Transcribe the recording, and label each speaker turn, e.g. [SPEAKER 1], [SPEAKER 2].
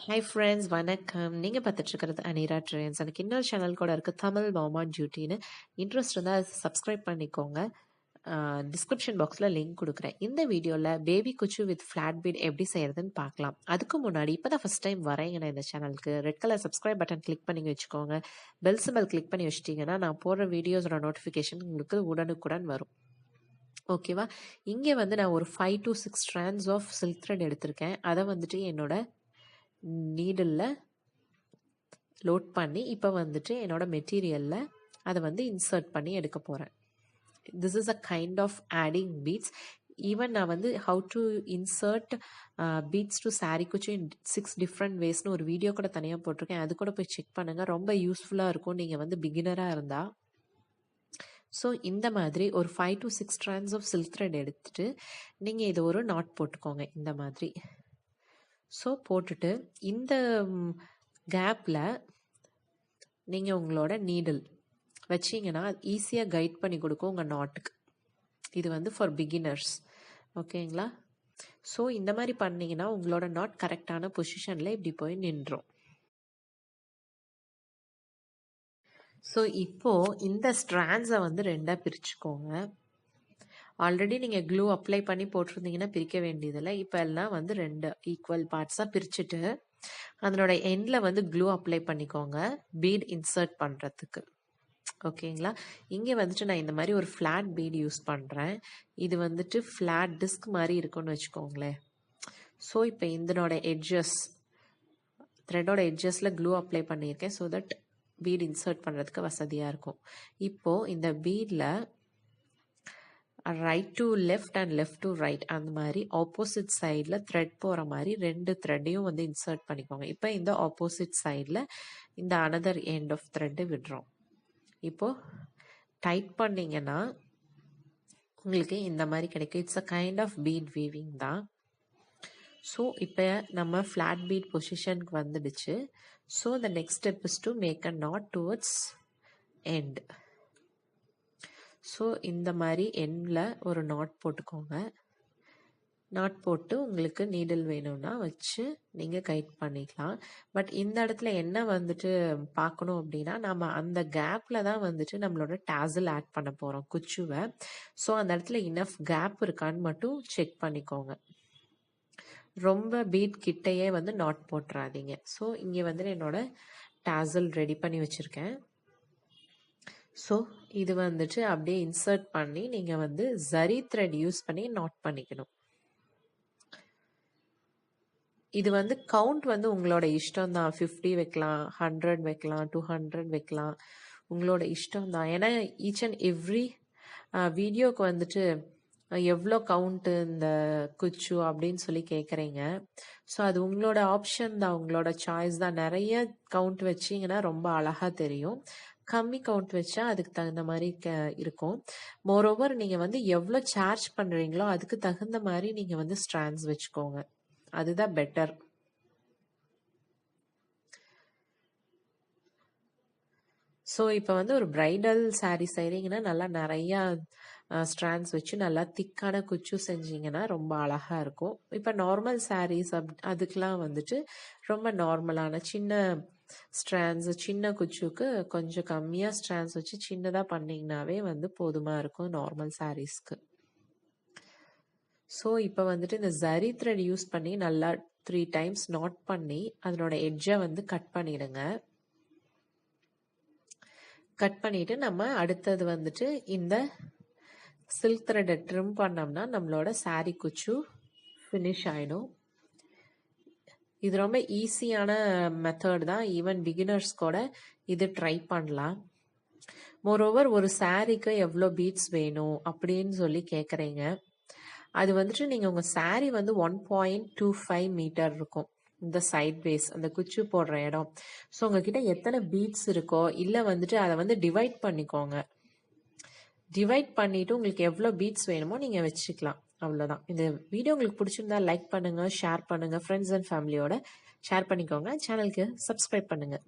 [SPEAKER 1] Hi friends, வணக்கம். நீங்க பார்த்துட்டு இருக்கிறது அனிரா ட்ரெண்ட்ஸ். எனக்கு இன்னொரு சேனல் கூட இருக்கு, தமிழ் மாமா டியூட்டின்னு. இன்ட்ரெஸ்ட் இருந்தால் சப்ஸ்கிரைப் பண்ணிக்கோங்க. டிஸ்கிரிப்ஷன் பாக்ஸில் லிங்க் கொடுக்குறேன். இந்த வீடியோவில் பேபி குச்சு வித் ஃப்ளாட் பீட் எப்படி செய்யறதுன்னு பார்க்கலாம். அதுக்கு முன்னாடி இப்போ தான் ஃபஸ்ட் டைம் வரேங்க இந்த சேனலுக்கு, red colour subscribe button click பண்ணி வச்சுக்கோங்க. பெல் சிம்பல் கிளிக் பண்ணி வச்சிட்டிங்கன்னா நான் போடுற வீடியோஸோட நோட்டிஃபிகேஷன் உங்களுக்கு உடனுக்குடன் வரும். ஓகேவா? இங்கே நான் ஒரு 5 to 6 strands of silk thread எடுத்திருக்கேன். அதை என்னோட நீடில் லோட் பண்ணி இப்போ என்னோட மெட்டீரியலில் அதை இன்சர்ட் பண்ணி எடுக்க போகிறேன். This is a kind of adding beads. Even நான் how to insert beads to sari குச்சு இன் 6 டிஃப்ரெண்ட் வேஸ்னு ஒரு வீடியோ கூட தனியாக போட்டிருக்கேன். அது கூட போய் செக் பண்ணுங்கள், ரொம்ப யூஸ்ஃபுல்லாக இருக்கும் நீங்கள் பிகினராக இருந்தால். ஸோ இந்த மாதிரி ஒரு 5 to 6 strands of silk thread எடுத்துட்டு நீங்கள் இது ஒரு நாட் போட்டுக்கோங்க இந்த மாதிரி. ஸோ போட்டுட்டு இந்த கேப்பில் நீங்கள் உங்களோட நீடில் வச்சிங்கன்னா ஈஸியாக கைட் பண்ணி கொடுக்கும் உங்கள் நாட்டுக்கு. இது ஃபார் பிகினர்ஸ், ஓகேங்களா? ஸோ இந்த மாதிரி பண்ணிங்கன்னா உங்களோட நாட் கரெக்டான பொசிஷனில் இப்படி போய் நின்றோம். ஸோ இப்போது இந்த ஸ்ட்ராண்ட்ஸை ரெண்டாக பிரிச்சுக்கோங்க. ஆல்ரெடி நீங்கள் க்ளூ அப்ளை பண்ணி போட்டிருந்தீங்கன்னா பிரிக்க வேண்டியதில்லை. இப்போ எல்லாம் 2 ஈக்குவல் பார்ட்ஸாக பிரிச்சுட்டு அதனோட எண்டில் க்ளூ அப்ளை பண்ணிக்கோங்க பீட் இன்சர்ட் பண்ணுறதுக்கு. ஓகேங்களா? இங்கே நான் இந்த மாதிரி ஒரு ஃப்ளாட் பீட் யூஸ் பண்ணுறேன். இது ஃப்ளாட் டிஸ்க் மாதிரி இருக்குன்னு வச்சுக்கோங்களேன். ஸோ இப்போ இதனோட எட்ஜஸ், த்ரெட்டோட எட்ஜஸில் க்ளூ அப்ளை பண்ணியிருக்கேன். ஸோ தட் பீட் இன்சர்ட் பண்ணுறதுக்கு வசதியாக இருக்கும். இப்போது இந்த பீடில் right to left and left to right அந்த மாதிரி ஆப்போசிட் சைடில் த்ரெட் போகிற மாதிரி 2 த்ரெட்டையும் இன்சர்ட் பண்ணிக்கோங்க. இப்போ இந்த ஆப்போசிட் சைடில் இந்த அனதர் எண்ட் ஆஃப் த்ரெட்டு விடுறோம். இப்போது டைட் பண்ணிங்கன்னா உங்களுக்கு இந்த மாதிரி கிடைக்கும். It's a kind of bead weaving தான். ஸோ இப்போ நம்ம ஃப்ளாட் பீட் பொசிஷனுக்கு வந்துடுச்சு. So the next step is to make a knot towards end. So இந்த மாதிரி எண்டில் ஒரு நாட் போட்டுக்கோங்க. நாட் போட்டு உங்களுக்கு நீடில் வேணும்னா வச்சு நீங்கள் கைட் பண்ணிக்கலாம். பட் இந்த இடத்துல என்ன பார்க்கணும் அப்படின்னா, நம்ம அந்த கேப்பில் தான் நம்மளோட டாசல் ஆட் பண்ண போகிறோம் குச்சுவை. ஸோ அந்த இடத்துல இனஃப் கேப் இருக்கான்னு மட்டும் செக் பண்ணிக்கோங்க. ரொம்ப பீட் கிட்டையே நாட் போட்டுறாதீங்க. ஸோ இங்கே என்னோட டாசல் ரெடி பண்ணி வச்சுருக்கேன். ஸோ இது அப்படியே இன்சர்ட் பண்ணி நீங்கள் ஜரி த்ரெட் யூஸ் பண்ணி நாட் பண்ணிக்கணும். இது கவுண்ட் உங்களோட இஷ்டம் தான். 50 வைக்கலாம், 100 வைக்கலாம், 200 வைக்கலாம், உங்களோட இஷ்டம் தான். ஏன்னா ஈச் அண்ட் எவ்ரி வீடியோக்கு எவ்வளோ கவுண்ட்டு இந்த குச்சு அப்படின்னு சொல்லி கேட்குறீங்க. ஸோ அது உங்களோட ஆப்ஷன் தான், உங்களோட சாய்ஸ் தான். நிறைய கவுண்ட் வச்சிங்கன்னா ரொம்ப அழகாக தெரியும். கம்மி கவுண்ட் வச்சா அதுக்கு தகுந்த மாதிரி இருக்கும். மோரோவர் நீங்கள் எவ்வளோ சார்ஜ் பண்ணுறீங்களோ அதுக்கு தகுந்த மாதிரி நீங்கள் ஸ்ட்ராண்ட்ஸ் வச்சுக்கோங்க. அதுதான் பெட்டர். ஸோ இப்போ ஒரு பிரைடல் சாரீ செய்கிறீங்கன்னா நல்லா நிறையா ஸ்ட்ராண்ட்ஸ் வச்சு நல்லா திக்கான குச்சு செஞ்சிங்கன்னா ரொம்ப அழகாக இருக்கும். இப்போ நார்மல் சாரீஸ் அதுக்கெலாம் ரொம்ப நார்மலான சின்ன ஸ்ட்ராண்ட்ஸ், சின்ன குச்சுக்கு கொஞ்சம் கம்மியாக ஸ்ட்ராண்ட்ஸ் வச்சு சின்னதாக பண்ணிங்கனாவே போதுமாக இருக்கும் நார்மல் சாரீஸ்க்கு. ஸோ இப்போ இந்த ஜரி த்ரெட் யூஸ் பண்ணி நல்லா 3 times நாட் பண்ணி அதனோட எட்ஜை கட் பண்ணிடுங்க. கட் பண்ணிட்டு நம்ம அடுத்தது இந்த சில்க் த்ரெட்டை ட்ரிம் பண்ணோம்னா நம்மளோட சாரீ குச்சு ஃபினிஷ் ஆகிடும். இது ரொம்ப ஈஸியான மெத்தட் தான். ஈவன் பிகினர்ஸ் கூட இது ட்ரை பண்ணலாம். மோரோவர் ஒரு சாரீக்கு எவ்வளோ பீட்ஸ் வேணும் அப்படின்னு சொல்லி கேட்குறீங்க. அது நீங்கள் உங்கள் சாரீ 1.25 மீட்டர் இருக்கும் இந்த சைட் பேஸ், அந்த குச்சு போடுற இடம். ஸோ உங்ககிட்ட எத்தனை பீட்ஸ் இருக்கோ இல்லை அதை டிவைட் பண்ணிக்கோங்க. டிவைட் பண்ணிவிட்டு உங்களுக்கு எவ்வளோ பீட்ஸ் வேணுமோ நீங்கள் வச்சுக்கலாம். அவ்வளோதான். இந்த வீடியோ உங்களுக்கு பிடிச்சிருந்தா லைக் பண்ணுங்கள், ஷேர் பண்ணுங்கள், ஃப்ரெண்ட்ஸ் அண்ட் ஃபேமிலியோட ஷேர் பண்ணிக்கோங்க. சேனலுக்கு சப்ஸ்கிரைப் பண்ணுங்கள்.